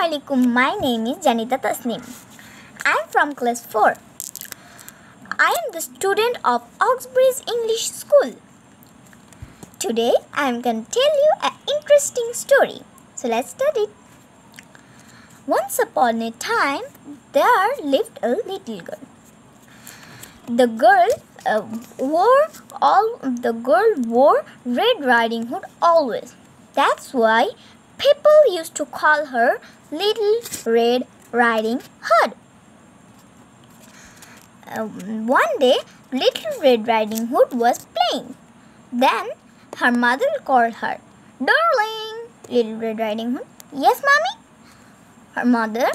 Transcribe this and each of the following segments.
Assalamualaikum. My name is Janita Tasnim. I am from class 4. I am the student of Oxbridge English School. Today I am going to tell you an interesting story. So let's study. Once upon a time there lived a little girl. The girl wore Red Riding Hood always. That's why people used to call her Little Red Riding Hood. One day, Little Red Riding Hood was playing. Then her mother called her, "Darling, Little Red Riding Hood." "Yes, mommy." Her mother,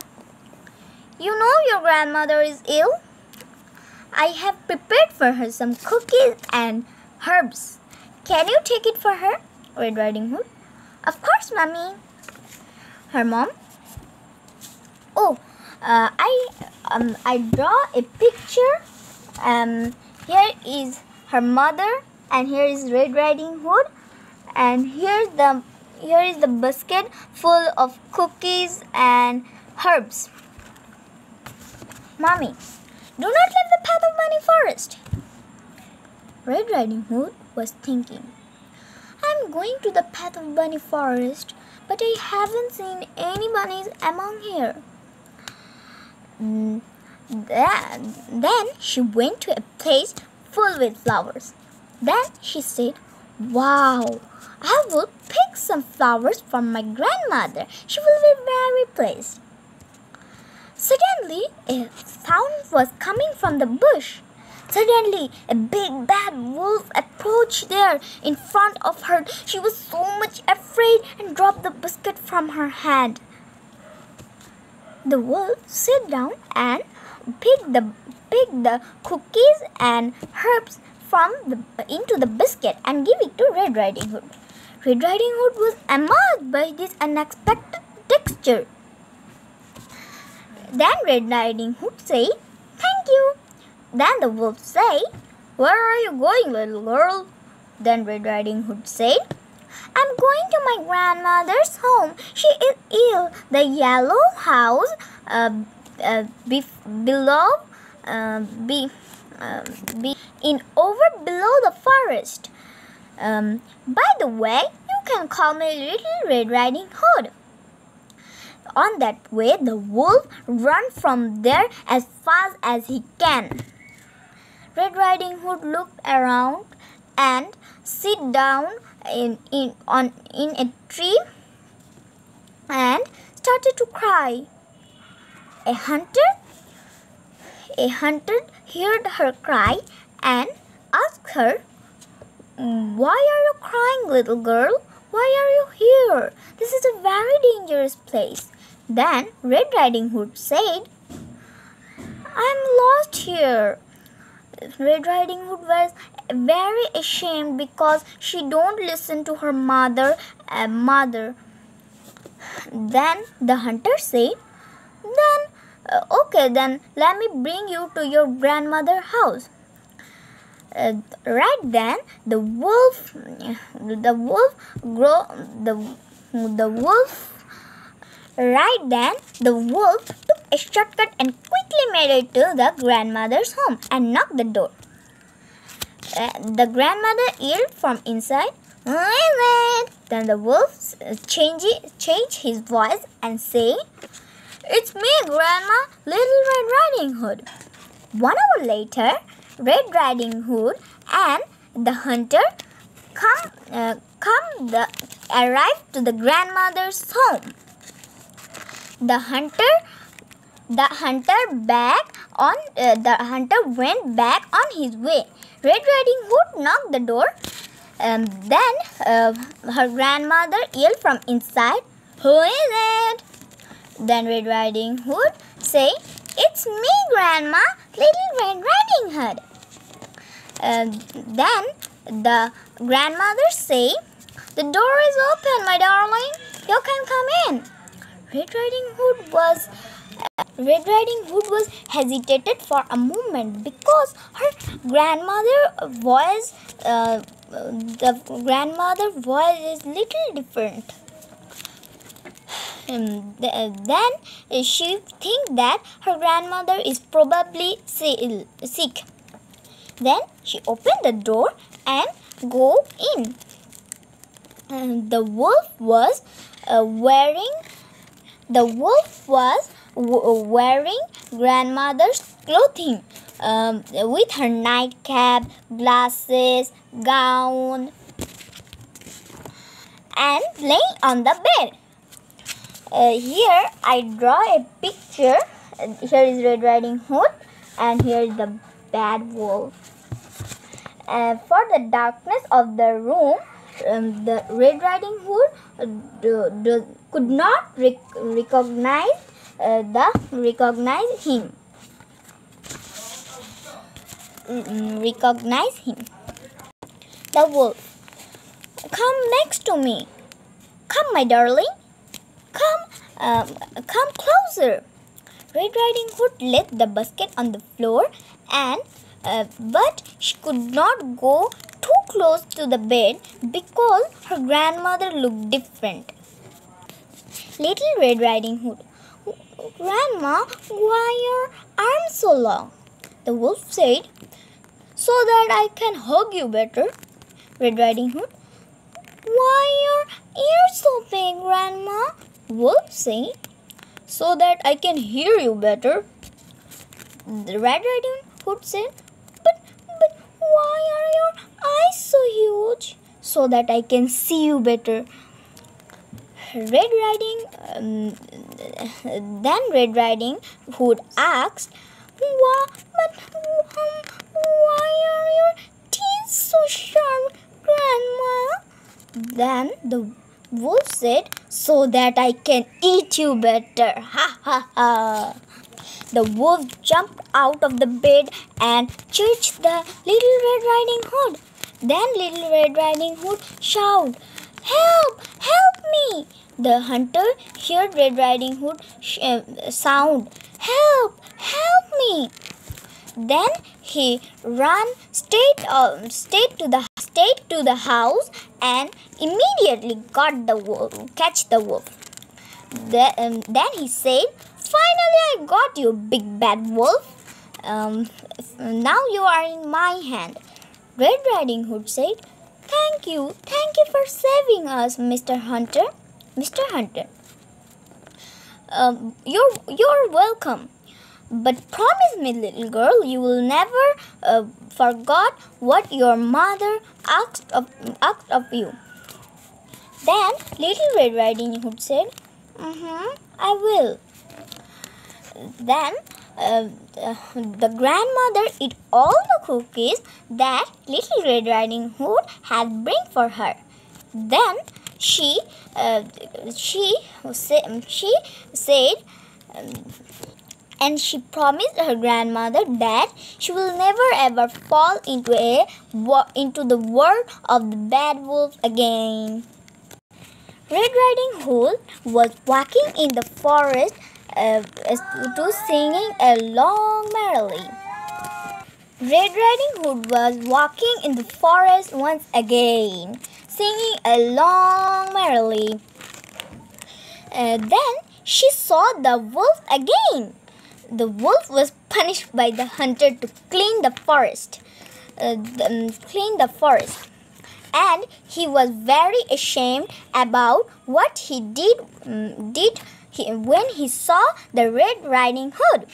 "You know your grandmother is ill. I have prepared for her some cookies and herbs. Can you take it for her, Red Riding Hood?" "Of course, mommy." Her mom, I draw a picture. Here is her mother, and here is Red Riding Hood, and here is the basket full of cookies and herbs. "Mommy, do not leave the path of bunny forest." Red Riding Hood was thinking, "I'm going to the path of bunny forest, but I haven't seen any bunnies among here." Then she went to a place full with flowers. Then she said, "Wow, I will pick some flowers for my grandmother. She will be very pleased." Suddenly, a sound was coming from the bush. Suddenly, a big bad wolf approached there in front of her. She was so much afraid and dropped the basket from her hand. The wolf sat down and picked the cookies and herbs into the basket and gave it to Red Riding Hood. Red Riding Hood was amazed by this unexpected texture. Then Red Riding Hood said, "Thank you." Then the wolf said, "Where are you going, little girl?" Then Red Riding Hood said, "I'm going to my grandmother's home. She is ill. The yellow house below the forest. By the way, you can call me Little Red Riding Hood." On that way, the wolf ran from there as fast as he can. Red Riding Hood looked around and sat down in a tree and started to cry. A hunter heard her cry and asked her, "Why are you crying, little girl? Why are you here? This is a very dangerous place." Then Red Riding Hood said, "I'm lost here." Red Riding Hood was very ashamed because she don't listen to her mother. Then the hunter said, "Okay, then let me bring you to your grandmother's house." Right then the wolf took a shortcut and quickly made it to the grandmother's home and knocked the door. The grandmother yelled from inside, "Who is it?" Then the wolf changed his voice and said, "It's me, Grandma, Little Red Riding Hood." 1 hour later, Red Riding Hood and the hunter arrived to the grandmother's home. The hunter went back on his way. Red Riding Hood knocked the door. Then her grandmother yelled from inside, "Who is it?" Then Red Riding Hood said, "It's me, Grandma, Little Red Riding Hood." Then the grandmother said, "The door is open, my darling. You can come in." Red Riding Hood was hesitated for a moment because her grandmother's voice is little different. Then she thinks that her grandmother is probably sick. Then she opened the door and go in. The wolf was wearing grandmother's clothing, with her nightcap, glasses, gown, and laying on the bed. Here I draw a picture. Here is Red Riding Hood, and here is the bad wolf. For the darkness of the room, the Red Riding Hood could not recognize him. The wolf. Come next to me. Come, my darling. Come closer. Red Riding Hood left the basket on the floor, but she could not go too close to the bed because her grandmother looked different. Little Red Riding Hood. Grandma, why your arms so long? The wolf said, so that I can hug you better. Red Riding Hood. Why your ears so big, Grandma? Wolf said, so that I can hear you better. The Red Riding Hood said, but why are your eyes so huge? So that I can see you better. Then Red Riding Hood asked, why are your teeth so sharp, Grandma? Then the wolf said, so that I can eat you better. Ha ha ha. The wolf jumped out of the bed and chased the Little Red Riding Hood. Then Little Red Riding Hood shouted, help! Help me! The hunter heard Red Riding Hood sound, help! Help me! Then he ran straight to the house and immediately catch the wolf. Then he said, finally I got you, big bad wolf. Now you are in my hand. Red Riding Hood said, thank you for saving us, Mr. Hunter. You're welcome. But promise me, little girl, you will never forget what your mother asked of you. Then Little Red Riding Hood said, I will. Then the grandmother ate all the cookies that Little Red Riding Hood had bring for her. Then she said, and she promised her grandmother that she will never ever fall into the world of the bad wolf again. Red Riding Hood was walking in the forest singing along merrily. Red Riding Hood was walking in the forest once again, singing along merrily. Then she saw the wolf again. The wolf was punished by the hunter to clean the forest. And he was very ashamed about what he did when he saw the Red Riding Hood.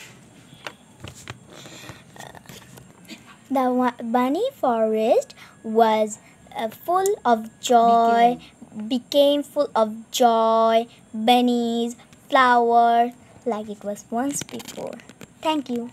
The bunny forest was full of joy, became full of joy, bunnies, flowers, like it was once before. Thank you.